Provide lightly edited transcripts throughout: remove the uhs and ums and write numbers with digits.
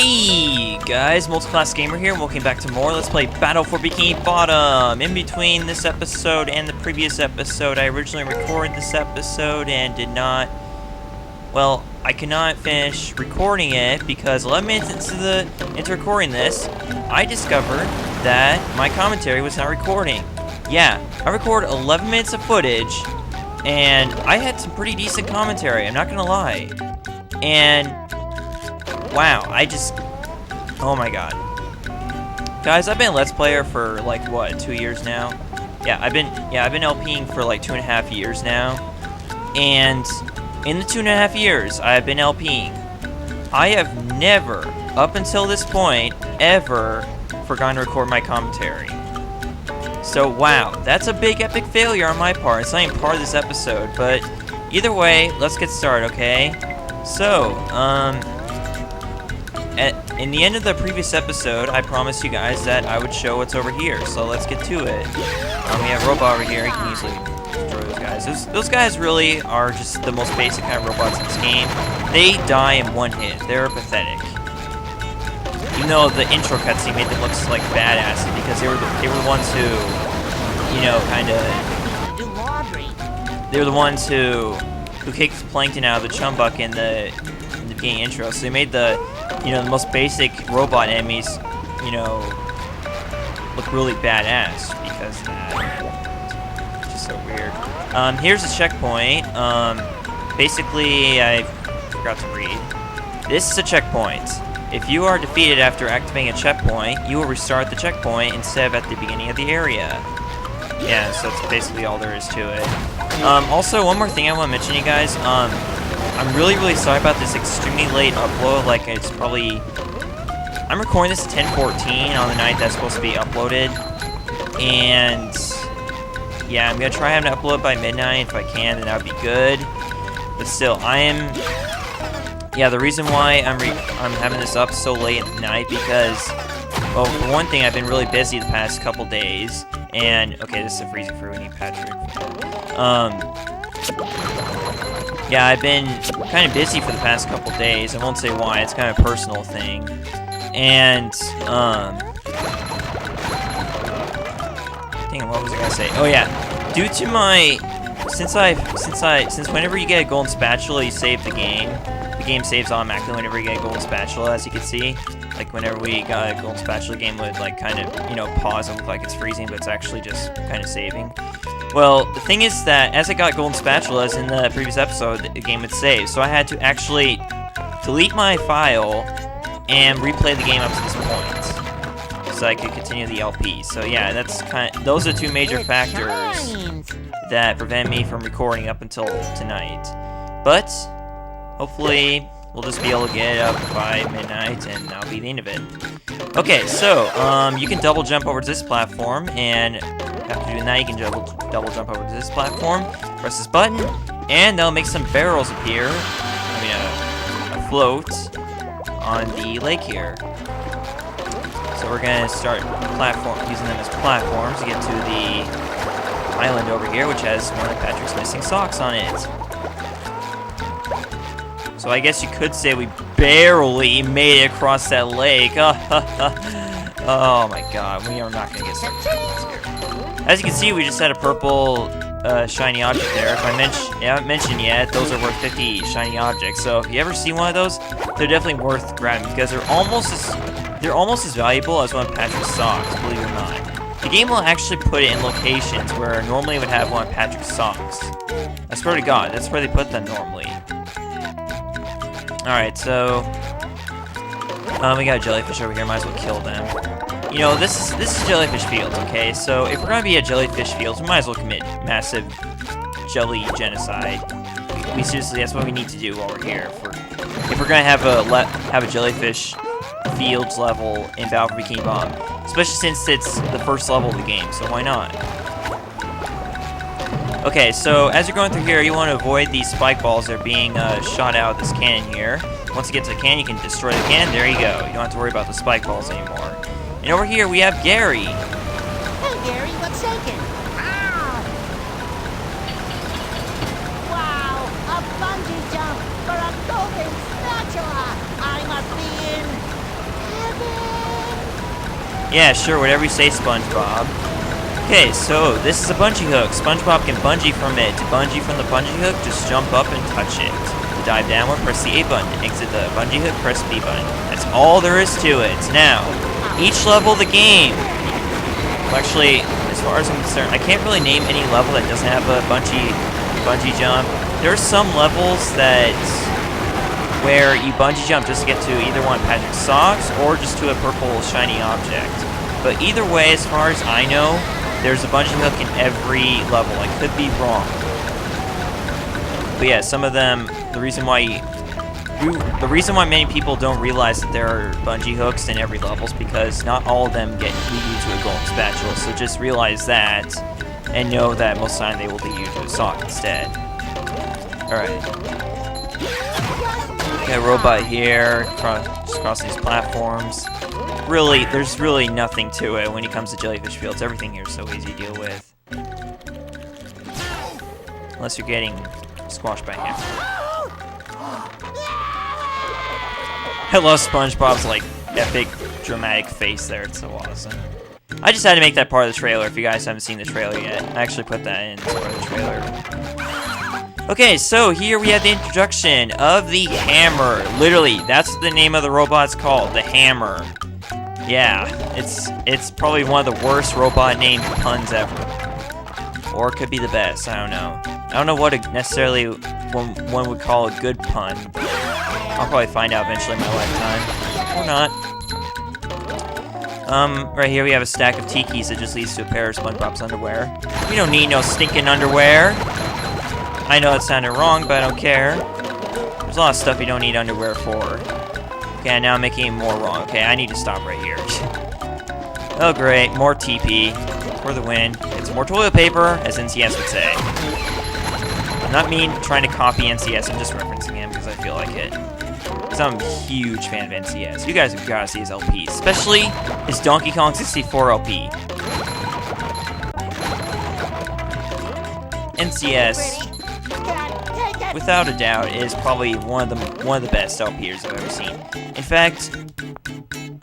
Hey guys, Multiclass Gamer here, and welcome back to more Let's Play Battle for Bikini Bottom. In between this episode and the previous episode, I originally recorded this episode and did not, well, I could not finish recording it because 11 minutes into recording this, I discovered that my commentary was not recording. Yeah, I recorded 11 minutes of footage, and I had some pretty decent commentary, I'm not gonna lie. And wow, oh my god. Guys, I've been a Let's Player for like, what, 2 years now? Yeah, I've been LPing for like 2.5 years now. And in the 2.5 years I've been LPing, I have never, up until this point, ever forgotten to record my commentary. So wow, that's a big epic failure on my part. It's not even part of this episode, but either way, let's get started, okay? So, in the end of the previous episode, I promised you guys that I would show what's over here, so let's get to it. We have a robot over here, he can easily destroy those guys. Those guys really are just the most basic kind of robots in this game. They die in one hit, they're pathetic. Even though the intro cutscene made them look like badasses, because they were the ones who, you know, kinda... They were the ones who kicked Plankton out of the chum bucket in the beginning intro, so they made the most basic robot enemies, look really badass because of that. It's just so weird. Here's a checkpoint. Basically, I forgot to read. This is a checkpoint. If you are defeated after activating a checkpoint, you will restart the checkpoint instead of at the beginning of the area. Yeah, so that's basically all there is to it. Also, one more thing I want to mention, you guys. I'm really sorry about this extremely late upload. Like, it's probably... I'm recording this at 10:14 on the night that's supposed to be uploaded. And... yeah, I'm going to try having to upload by midnight. If I can, then that would be good. But still, I am... yeah, the reason why I'm having this up so late at night because... well, for one thing, I've been really busy the past couple days. And... okay, this is a freezing fruit. We need Patrick. Yeah, I've been kind of busy for the past couple days. I won't say why. It's kind of a personal thing. And, dang, what was I gonna say? Oh yeah, due to my, since whenever you get a golden spatula, you save the game. The game saves automatically whenever you get a golden spatula, as you can see. Like whenever we got a golden spatula, the game would like kind of, pause and look like it's freezing, but it's actually just kind of saving. Well, the thing is that as I got golden spatulas in the previous episode, the game would save. So I had to actually delete my file and replay the game up to this point, so I could continue the LP. So yeah, those are two major factors that prevent me from recording up until tonight. But hopefully we'll just be able to get it up by midnight, and that'll be the end of it. Okay, so you can double jump over to this platform, and after doing that, you can double jump over to this platform, press this button, and that'll make some barrels appear, afloat on the lake here. So we're gonna start using them as platforms to get to the island over here, which has one of Patrick's missing socks on it. So I guess you could say we barely made it across that lake. Oh my god, we are not gonna get started here. As you can see, we just had a purple shiny object there. If I haven't mentioned yet, those are worth 50 shiny objects. So if you ever see one of those, they're definitely worth grabbing because they're almost as valuable as one of Patrick's socks, believe it or not. The game will actually put it in locations where normally it would have one of Patrick's socks. I swear to God, that's where they put them normally. Alright, so we got a jellyfish over here, might as well kill them. This is Jellyfish Fields, okay? So if we're gonna be at Jellyfish Fields, we might as well commit massive jelly genocide. We seriously, that's what we need to do while we're here. If we're gonna have a Jellyfish Fields level in Battle for Bikini Bottom, especially since it's the first level of the game, so why not? Okay, so as you're going through here, you want to avoid these spike balls that are being shot out of this cannon here. Once you get to the cannon, you can destroy the cannon. There you go. You don't have to worry about the spike balls anymore. And over here, we have Gary. Hey, Gary, what's shaking? Wow, a bungee jump for a golden spatula. I must be in Yeah, sure, whatever you say, SpongeBob. Okay, so this is a bungee hook. SpongeBob can bungee from it. To bungee from the bungee hook, just jump up and touch it. To dive downward, press the A button. To exit the bungee hook, press B button. That's all there is to it. Now, each level of the game. Well, actually, as far as I'm concerned, I can't really name any level that doesn't have a bungee jump. There are some levels where you bungee jump just to get to either one of Patrick's socks or just to a purple shiny object. But either way, as far as I know, there's a bungee hook in every level. I could be wrong. But yeah, some of them, the reason why many people don't realize that there are bungee hooks in every level is because not all of them lead you to a golden spatula. So just realize that and know that most of the time they will lead you to a sock instead. Alright. Got a robot here, just cross these platforms. Really, there's really nothing to it when it comes to Jellyfish Fields. Everything here is so easy to deal with. Unless you're getting squashed by him. I love SpongeBob's, like, epic, dramatic face there. It's so awesome. I just had to make that part of the trailer if you guys haven't seen the trailer yet. I actually put that in as part of the trailer. Okay, so here we have the introduction of the Hammer. Literally, that's the name of the robot's called, the Hammer. Yeah, it's probably one of the worst robot name puns ever. Or it could be the best, I don't know. I don't know what necessarily one would call a good pun. I'll probably find out eventually in my lifetime. Or not. Right here we have a stack of tikis that just leads to a pair of SpongeBob's underwear. We don't need no stinking underwear. I know that sounded wrong, but I don't care. There's a lot of stuff you don't need underwear for. Okay, now I'm making it more wrong. Okay, I need to stop right here. Oh great, more TP. For the win. It's more toilet paper, as NCS would say. I'm not trying to copy NCS, I'm just referencing him because I feel like it. Because I'm a huge fan of NCS. You guys have got to see his LPs, especially his Donkey Kong 64 LP. NCS, without a doubt, is probably one of the best LPers I've ever seen. In fact,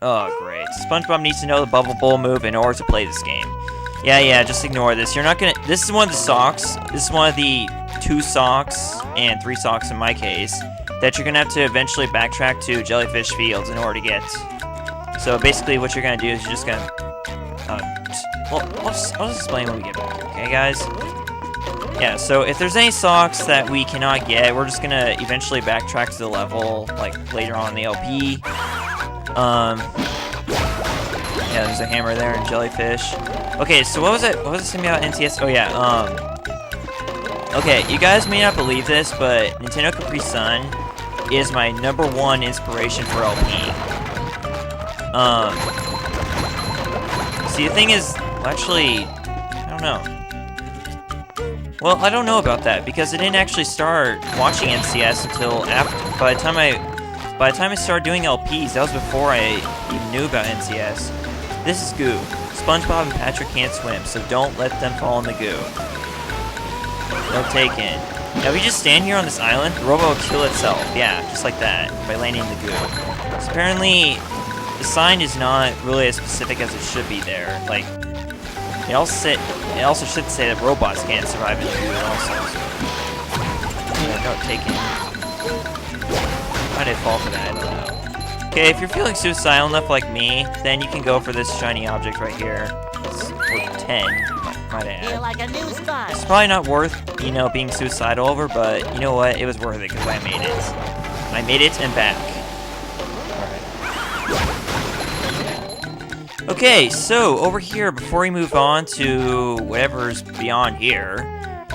oh great, SpongeBob needs to know the Bubble Bowl move in order to play this game. Yeah, just ignore this. You're not gonna. This is one of the socks. This is one of the 2 socks and 3 socks in my case that you're gonna have to eventually backtrack to Jellyfish Fields in order to get. So basically, what you're gonna do is you're just gonna. I'll just explain when we get back. Okay, guys. Yeah, so if there's any socks that we cannot get, we're just gonna eventually backtrack to the level, like, later on in the LP. Yeah, there's a hammer there in Jellyfish. Okay, so what was it saying about NTS? Oh, yeah, okay, you guys may not believe this, but Nintendo Capri Sun is my #1 inspiration for LP. See, the thing is, well, actually, I don't know. Well, I don't know about that because I didn't actually start watching NCS until after. By the time I started doing LPs, that was before I even knew about NCS. This is goo. SpongeBob and Patrick can't swim, so don't let them fall in the goo. No taken. Now, if you just stand here on this island, the robot will kill itself. Yeah, just like that, by landing in the goo. So apparently, the sign is not really as specific as it should be there. Like, it also should say that robots can't survive in the goo also. So, no taken. Why did I fall for that? I don't know. Okay, if you're feeling suicidal enough like me, then you can go for this shiny object right here. It's worth 10, might I add. Like a new spot. It's probably not worth, being suicidal over, but you know what? It was worth it because I made it. I made it and back. Alright. Okay, so over here, before we move on to whatever's beyond here,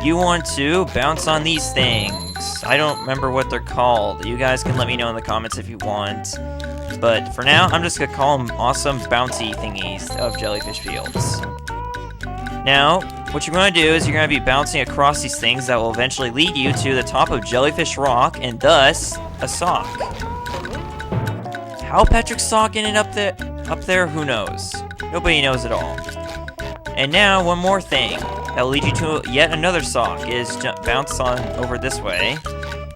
you want to bounce on these things. I don't remember what they're called. You guys can let me know in the comments if you want. But for now, I'm just going to call them awesome bouncy thingies of Jellyfish Fields. Now, what you're going to do is you're going to be bouncing across these things that will eventually lead you to the top of Jellyfish Rock, and thus, a sock. How Patrick's sock ended up there, who knows? Nobody knows at all. And now, one more thing that will lead you to yet another sock is bounce on over this way.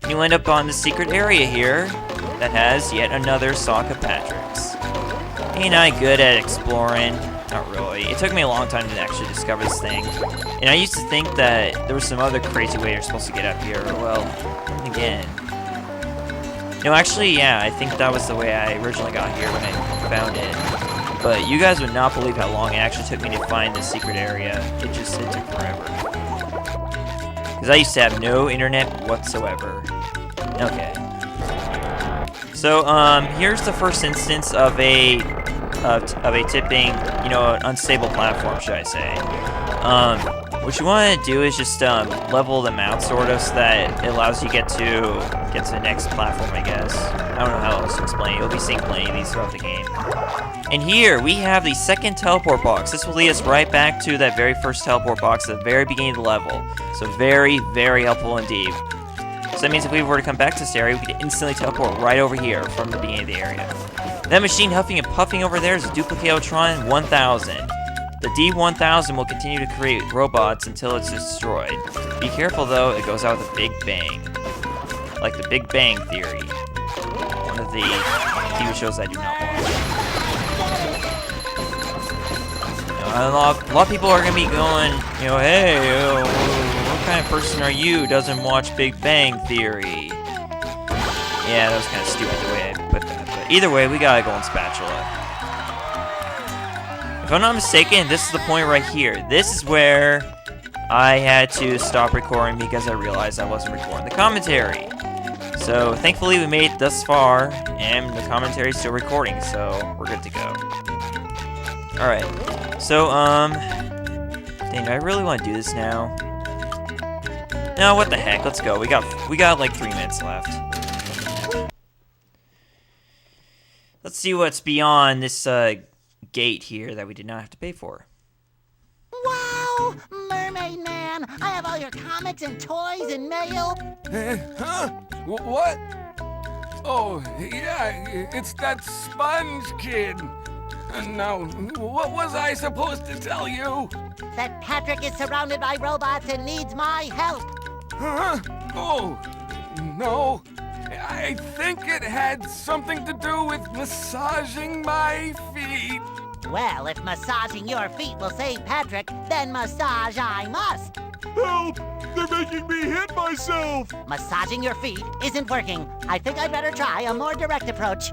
And you'll end up on the secret area here that has yet another sock of Patrick's. Ain't I good at exploring? Not really. It took me a long time to actually discover this thing. And I used to think that there was some other crazy way you're supposed to get up here. Well, again. No, actually, yeah, I think that was the way I originally got here when I found it. But you guys would not believe how long it actually took me to find this secret area. It took forever. Because I used to have no internet whatsoever. Okay. So, here's the first instance of a tipping, you know, an unstable platform, should I say. What you want to do is just level them out, sort of, so that it allows you to get to the next platform, I guess. I don't know how else to explain it. You'll be seeing plenty of these throughout the game. And here, we have the second teleport box. This will lead us right back to that very first teleport box at the very beginning of the level. So very, very helpful indeed. So that means if we were to come back to this area, we could instantly teleport right over here from the beginning of the area. That machine huffing and puffing over there is a Duplicatotron 1000. The D1000 will continue to create robots until it's destroyed. Be careful though, it goes out with a big bang. Like the Big Bang Theory. One of the TV shows I do not watch. A lot of people are going to be going, you know, hey, what kind of person are you who doesn't watch Big Bang Theory? Yeah, that was kind of stupid the way I put that. But either way, we got a golden spatula. If I'm not mistaken, this is the point right here. This is where I had to stop recording because I realized I wasn't recording the commentary. So thankfully we made it thus far, and the commentary is still recording, so we're good to go. Alright, so, dang, do I really want to do this now? No, what the heck, let's go. We got like 3 minutes left. Let's see what's beyond this, gate here that we did not have to pay for. Wow! Mermaid Man! I have all your comics and toys and mail. Huh? What? Oh, yeah, it's that Sponge Kid. Now, what was I supposed to tell you? That Patrick is surrounded by robots and needs my help. Huh? Oh, no. I think it had something to do with massaging my feet. Well, if massaging your feet will save Patrick, then massage I must. Help! They're making me hit myself! Massaging your feet isn't working. I think I'd better try a more direct approach.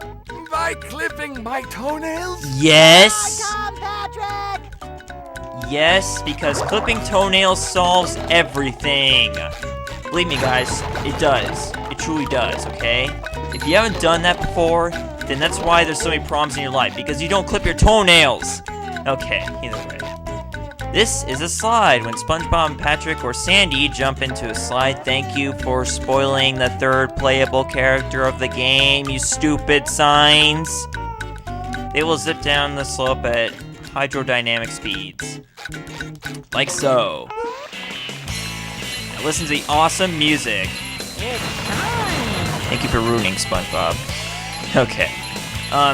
By clipping my toenails? Yes! Come, Patrick! Yes, because clipping toenails solves everything. Believe me, guys, it does. It truly does, okay? If you haven't done that before, then that's why there's so many problems in your life, because you don't clip your toenails. Okay, either way. This is a slide. When SpongeBob, Patrick, or Sandy jump into a slide, thank you for spoiling the third playable character of the game, you stupid signs. They will zip down the slope at hydrodynamic speeds. Like so. Now listen to the awesome music. Thank you for ruining SpongeBob. Okay.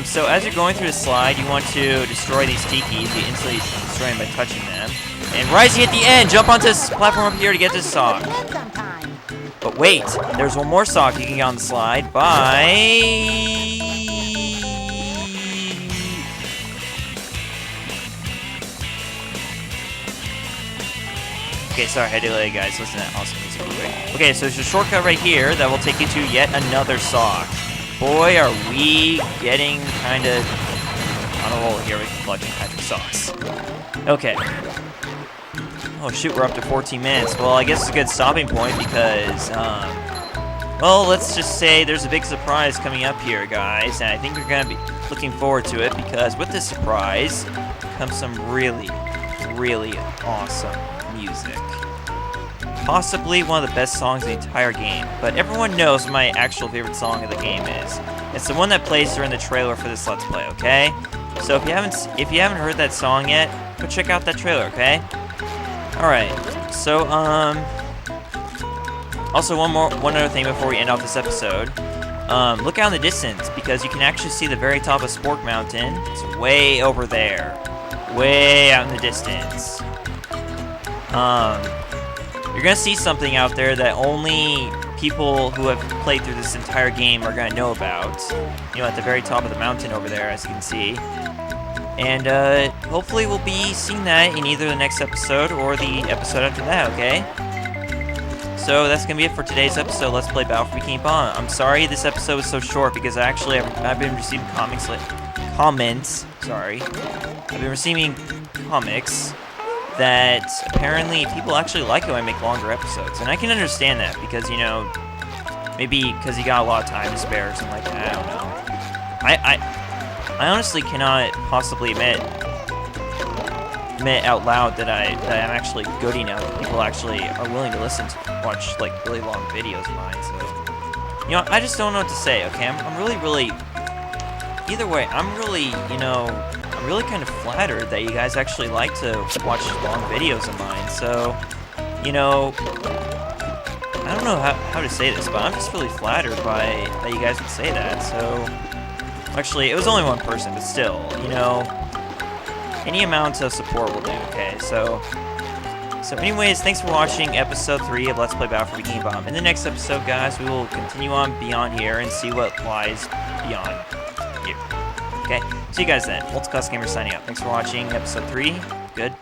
So as you're going through the slide, you want to destroy these tikis. You instantly destroy them by touching them. And rising at the end, jump onto this platform up here to get this sock. But wait, there's one more sock you can get on the slide by... Okay, sorry, I delay, guys. Listen to that awesome music real quick. Okay, so there's a shortcut right here that will take you to yet another sock. Boy, are we getting kind of on a roll here with collecting Patrick socks. Okay. Oh shoot, we're up to 14 minutes. Well, I guess it's a good stopping point because, well, let's just say there's a big surprise coming up here, guys. And I think you're going to be looking forward to it because with this surprise comes some really, really awesome music. Possibly one of the best songs in the entire game, but everyone knows what my actual favorite song of the game is. It's the one that plays during the trailer for this Let's Play, okay? So if you haven't heard that song yet, go check out that trailer, okay? Alright, so, also one other thing before we end off this episode. Look out in the distance, because you can actually see the very top of Spork Mountain. It's way over there. Way out in the distance. You're gonna see something out there that only people who have played through this entire game are going to know about. You know, at the very top of the mountain over there, as you can see. And hopefully we'll be seeing that in either the next episode or the episode after that, okay? So that's going to be it for today's episode. Let's play Battle for Bikini Bottom. I'm sorry this episode was so short because actually I've been receiving comments. I've been receiving comics that apparently people actually like it when I make longer episodes. And I can understand that because, you know, maybe because you got a lot of time to spare or something like that. I don't know. I honestly cannot possibly admit out loud that I'm actually good enough that people actually are willing to watch like really long videos of mine. So, you know, I just don't know what to say. Okay, I'm really. Either way, I'm really kind of flattered that you guys actually like to watch long videos of mine. So, you know, I don't know how to say this, but I'm just really flattered by that you guys would say that. So. Actually, it was only one person, but still, you know, any amount of support will do, okay? So anyways, thanks for watching episode 3 of Let's Play Battle for Bikini Bottom. In the next episode, guys, we will continue on beyond here and see what lies beyond here. Okay, see you guys then. Multiclass Gamer signing out. Thanks for watching episode 3. Good.